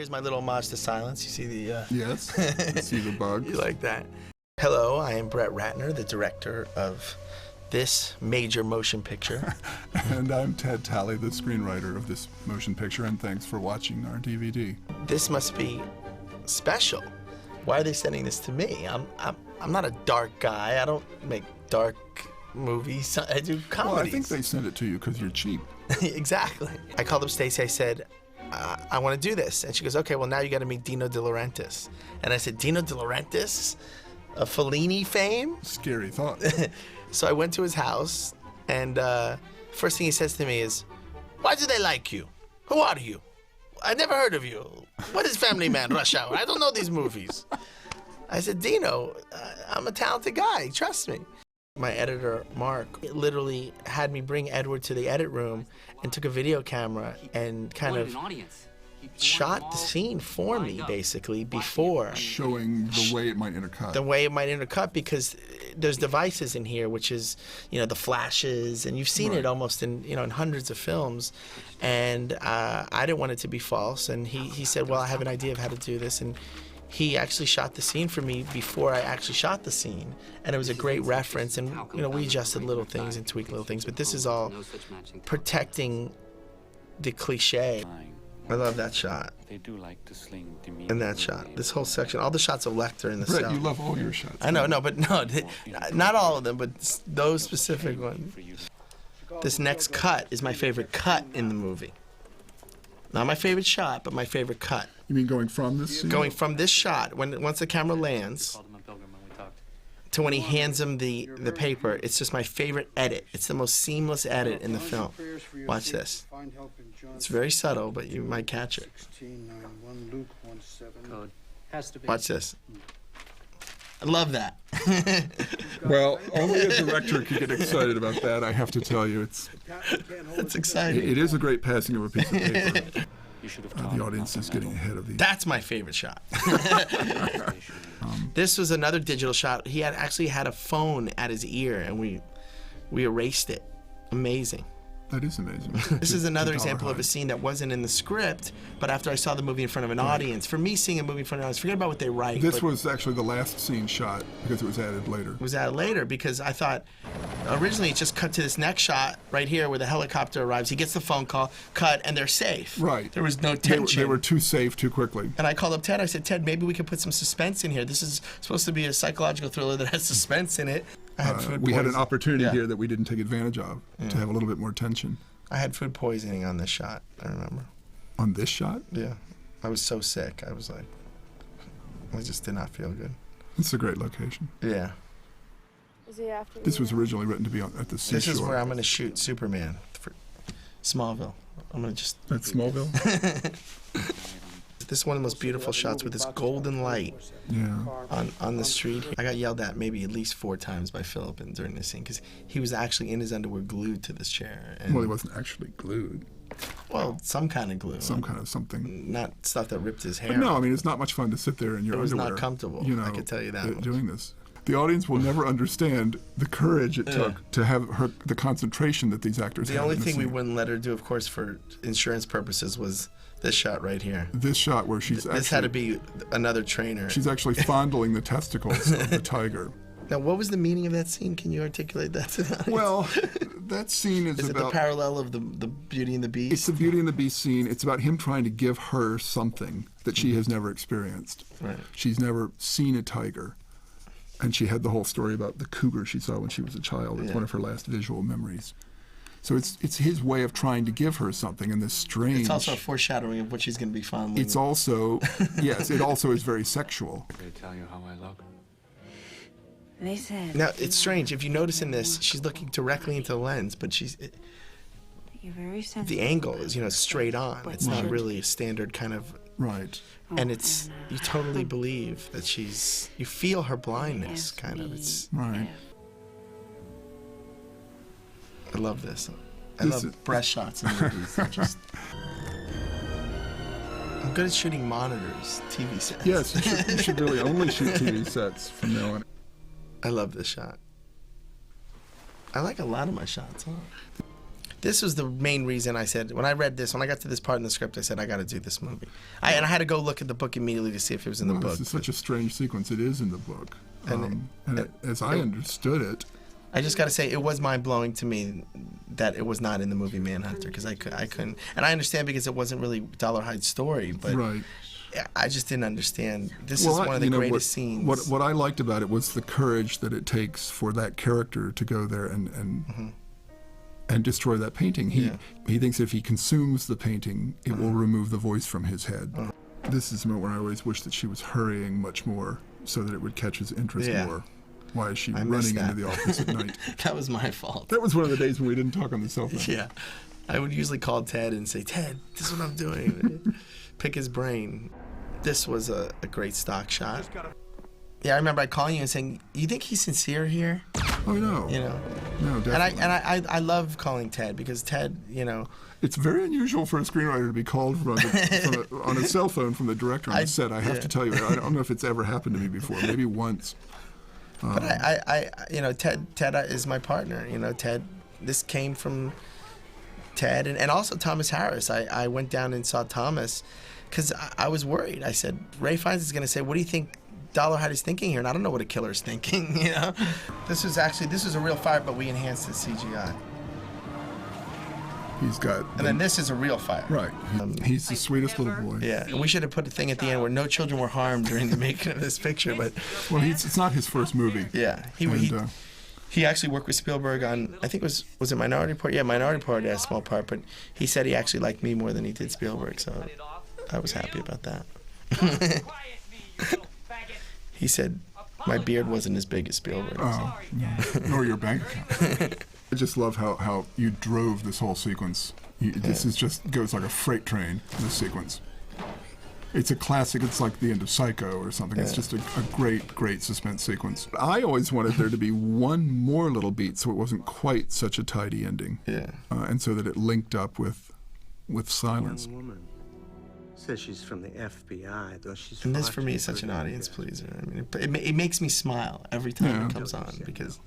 Here's my little homage to silence. You see the... Yes, I see the bug. You like that? Hello, I am Brett Ratner, the director of this major motion picture. And I'm Ted Talley, the screenwriter of this motion picture, and thanks for watching our DVD. This must be special. Why are they sending this to me? I'm not a dark guy. I don't make dark movies. I do comedies. Well, I think they sent it to you because you're cheap. Exactly. I called up Stacey. I said, I want to do this. And she goes, okay, well, now you got to meet Dino De Laurentiis. And I said, Dino De Laurentiis? A Fellini fame? Scary thought. So I went to his house, and first thing he says to me is, why do they like you? Who are you? I never heard of you. What is Family Man, Rush Hour? I don't know these movies. I said, Dino, I'm a talented guy. Trust me. My editor, Mark, literally had me bring Edward to the edit room and took a video camera and kind of shot the scene for me, basically, before. Showing the way it might intercut. The way it might intercut, because there's devices in here, which is, you know, the flashes, and you've seen it almost in, you know, in hundreds of films. And I didn't want it to be false, and he said, well, I have an idea of how to do this, and he actually shot the scene for me before I actually shot the scene. And it was a great reference, and, you know, we adjusted little things and tweaked little things, but this is all protecting the cliche. I love that shot. They do like to sling and that shot. This whole section, all the shots of Lecter in the Brett, cell. you love all your shots. I know, but not all of them, but those specific ones. This next cut is my favorite cut in the movie. Not my favorite shot, but my favorite cut. You mean going from this scene? Going from this shot, once the camera lands, to when he hands him the paper. It's just my favorite edit. It's the most seamless edit in the film. Watch this. It's very subtle, but you might catch it. Watch this. I love that. Well, only a director could get excited about that, I have to tell you. It's exciting. It is a great passing of a piece of paper. The audience is getting ahead of these. That's my favorite shot. This was another digital shot. He actually had a phone at his ear, and we erased it. Amazing. That is amazing. This is another example of a scene that wasn't in the script, but after I saw the movie in front of an audience. For me, seeing a movie in front of an audience, forget about what they write. This was actually the last scene shot because it was added later. It was added later because I thought, originally it just cut to this next shot right here where the helicopter arrives. He gets the phone call, cut, and they're safe. Right. There was no tension. They were too safe too quickly. And I called up Ted. I said, Ted, maybe we could put some suspense in here. This is supposed to be a psychological thriller that has suspense in it. I had food we had an poisoning. opportunity here that we didn't take advantage of to have a little bit more tension. I had food poisoning on this shot, I remember. On this shot? Yeah. I was so sick. I was like, I just did not feel good. It's a great location. Yeah. This was originally written to be at the seashore. This is where I'm going to shoot Superman for Smallville. I'm going to just... That's Smallville? This is one of the most beautiful shots with this golden light on the street. I got yelled at maybe at least 4 times by Philip during this scene because he was actually in his underwear glued to this chair. And, well, he wasn't actually glued. Well, some kind of glue. Some kind of something. Not stuff that ripped his hair. But no, I mean, it's not much fun to sit there in your underwear. It was not comfortable, you know, I can tell you that. Doing this. The audience will never understand the courage it took to have the concentration that these actors had. The only thing we wouldn't let her do, of course, for insurance purposes was this shot right here. This shot where she's This had to be another trainer. She's actually fondling the testicles of the tiger. Now, what was the meaning of that scene? Can you articulate that to the audience? Well, that scene is it about... the parallel of the Beauty and the Beast? It's the Beauty and the Beast scene. It's about him trying to give her something that she has never experienced. Right. She's never seen a tiger. And she had the whole story about the cougar she saw when she was a child. It's one of her last visual memories. So it's his way of trying to give her something in this strange... It's also a foreshadowing of what she's going to be fondling. It's also, yes, it also is very sexual. They tell you how I look. They said... Now, it's strange. If you notice in this, she's looking directly into the lens, but You're very sensitive. the angle is, you know, straight on. It's not really a standard kind of... Right. And it's, you totally believe that you feel her blindness, kind of. It's... Right. I love this. I love breast shots in movies. They're just... I'm good at shooting monitors, TV sets. Yes, you should really only shoot TV sets from now on. I love this shot. I like a lot of my shots, huh? This was the main reason I said, when I read this, when I got to this part in the script, I said, I got to do this movie. And I had to go look at the book immediately to see if it was in the book. This is such a strange sequence. It is in the book. And As I understood it, I just got to say, it was mind-blowing to me that it was not in the movie Manhunter, because I couldn't. And I understand because it wasn't really Dollar Hyde's story, but right. I just didn't understand. This is one of the greatest scenes. What I liked about it was the courage that it takes for that character to go there and destroy that painting. He thinks if he consumes the painting, it will remove the voice from his head. This is the moment where I always wish that she was hurrying much more so that it would catch his interest more. Why is she running into the office at night? That was my fault. That was one of the days when we didn't talk on the cell phone. Yeah. I would usually call Ted and say, Ted, this is what I'm doing. Pick his brain. This was a great stock shot. Yeah, I remember calling you and saying, you think he's sincere here? Oh, no. You know? No, definitely. And I love calling Ted because Ted, you know... It's very unusual for a screenwriter to be called on a cell phone from the director on the set. I have to tell you, I don't know if it's ever happened to me before. Maybe once. But I you know, Ted is my partner. You know, Ted, this came from Ted and also Thomas Harris. I went down and saw Thomas because I was worried. I said, Ray Fiennes is going to say, what do you think Dollar Hyde is thinking here? And I don't know what a killer's thinking, you know? This was a real fire, but we enhanced the CGI. He's got... And then this is a real fire. Right. He's the sweetest little boy. Yeah, and we should have put a thing at the end where no children were harmed during the making of this picture, but... Well, it's not his first movie. Yeah. He actually worked with Spielberg on, I think was it Minority Report? Yeah, Minority Report had a small part, but he said he actually liked me more than he did Spielberg, so I was happy about that. He said my beard wasn't as big as Spielberg. Oh, no. Nor your bank account. I just love how you drove this whole sequence. This is just goes like a freight train, this sequence. It's a classic. It's like the end of Psycho or something. It's just a great suspense sequence. I always wanted there to be one more little beat so it wasn't quite such a tidy ending. Yeah. And so that it linked up with silence. Young woman says she's from the FBI, though she's... And this for me is such an audience pleaser. I mean, it makes me smile every time it comes on because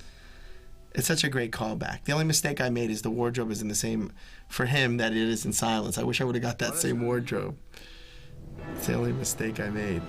it's such a great callback. The only mistake I made is the wardrobe isn't the same for him that it is in Silence. I wish I would have got that same wardrobe. It's the only mistake I made.